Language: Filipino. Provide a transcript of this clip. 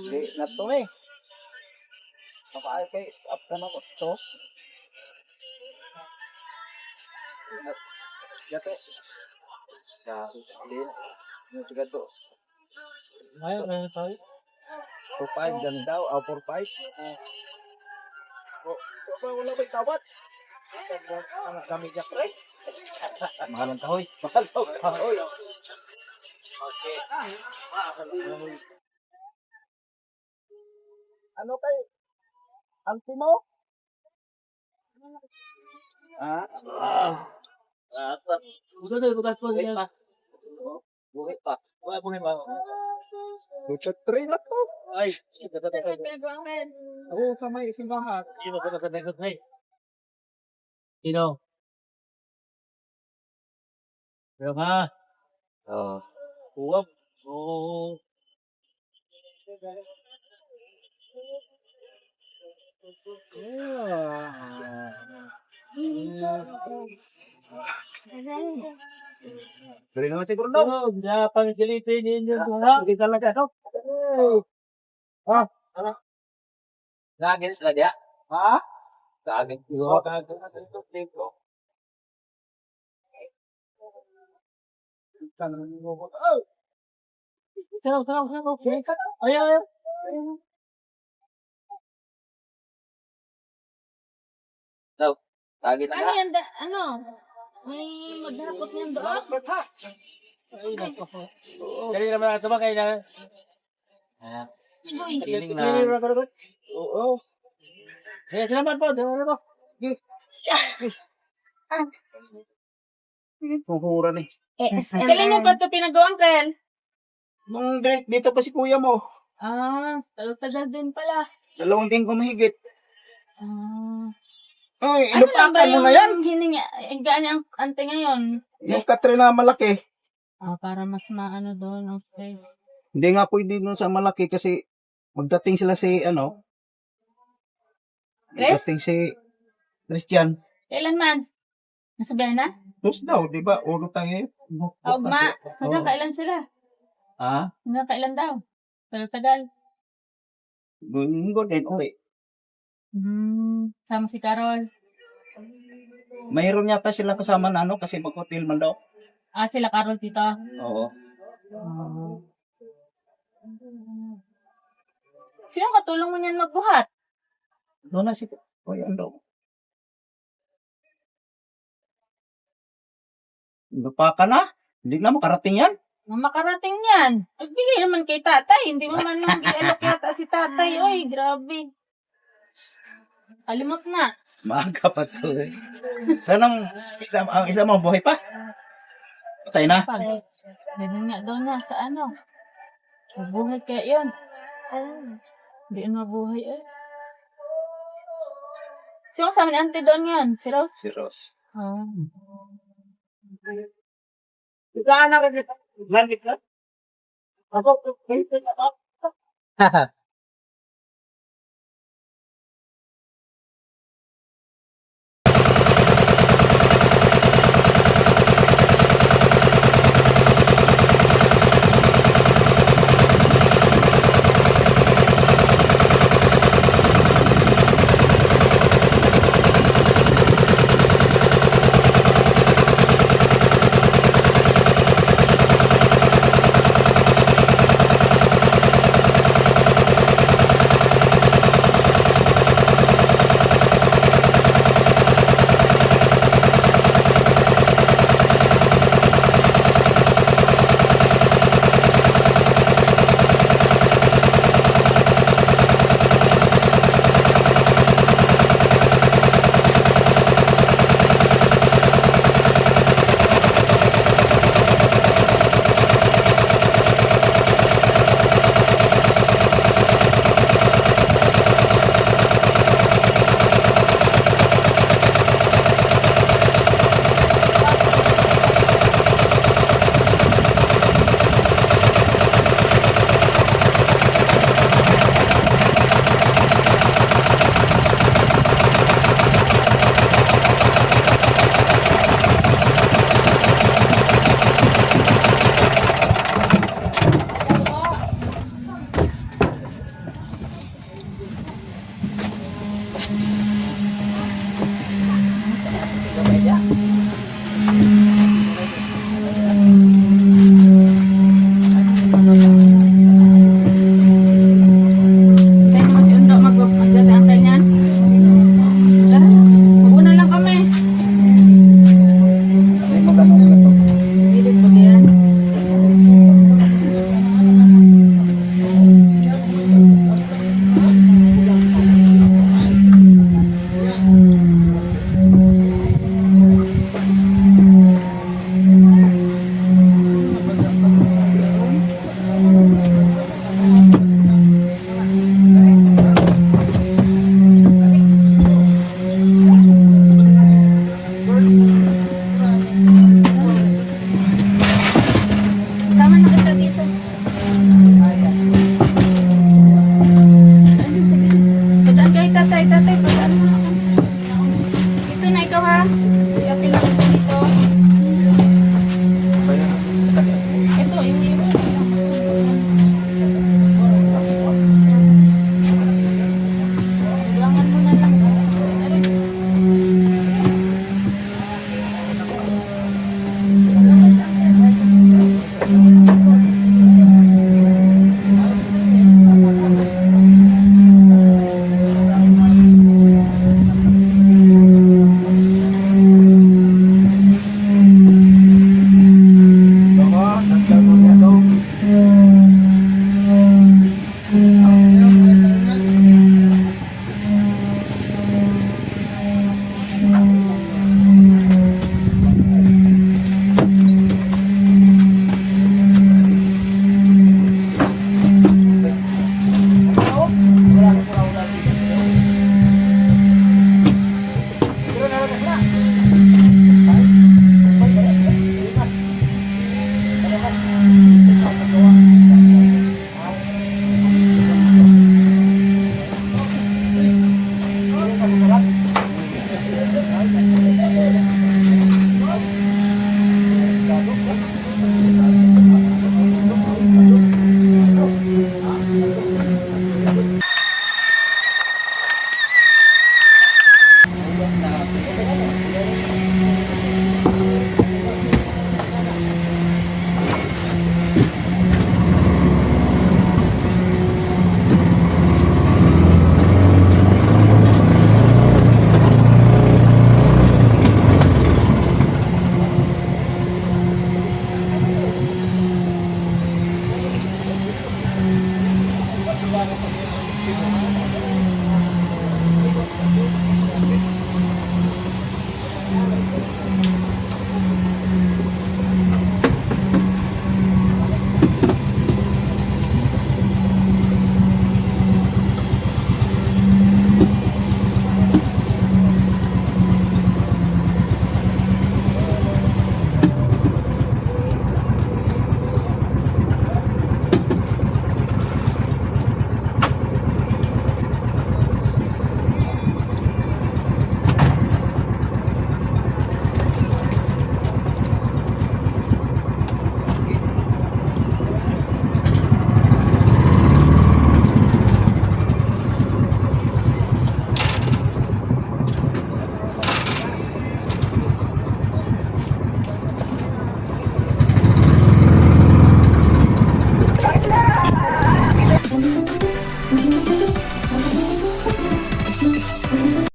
Di na to eh. Kapag kay up ka na ko to. Gato. Di. Yung gato. Ngayon, ano tayo? 2-5 ganda, 4-5. Wala ba tawad? Ang kami siya pre. Mahal ang kahoy. Mahal ang kahoy. Okay. Ano kay? Auntie mo? Ah? Bukan tu, bukan tu. Bukan pa. Bukan pa. Bukan pa. Bukan tray na to. Ay, oo, kamay simbahan. Sino ba sa negot ay? Sino? Pero ka. Oh. Uwag. Oo. Dari naman siguro daw. Hindi pang gilitin ninyo. Hindi talaga daw. Ha? Ano? Lagin sila dia? Ha? Lagin. Oo, lagin. Tara, tara, tara. Okay. Ayaw, ayaw. Daw. Lagin na. Ano yan? Ano? May maghapot niyan doon? Ay, nako. Dali naman ito ba kayo na? Feeling na. Oo. Eh, salamat po. Salamat po. Kuhura ni. Kailan niyo pa ito pinagawa, Uncle? Nung dito pa si kuya mo. Tagal din pala. 2 linggo mahigit. Ay, Ano lang ba inupakan mo na yan. yung hininga? Gaan ang ante ngayon? Yung Katrina malaki. Para mas maano doon ang space. Hindi nga pwede dun sa malaki kasi magdating sila si Chris? magdating si Christian. Kailan man? Nasabihan na? Tapos daw, di ba? Ulo tayo yun. Ugma. Hanggang kailan sila? Ha? Hanggang kailan daw? Tagal-tagal. Linggo din, uwi. Sama si Carol. Mayroon yata sila kasama na kasi mag-hotel man daw. Sila Carol dito. Oo. Sino katulong mo niyan magbuhat? Doon na si Kuya Ando. Lupa ka na? Hindi na makarating yan. Nang makarating yan. Nagbigay naman kay tatay. Hindi mo man nung gialok yata si tatay. Oy, grabe. Kalimot na. Maaga pa to eh. Tanong, ang isa mo buhay pa? Patay na? Ganun nga daw na sa ano. Mabuhay kaya yun. Hindi yun mabuhay eh. Sino kasama ni auntie doon yan? Si Rose? Si Rose. Saan na rin ito? Ako,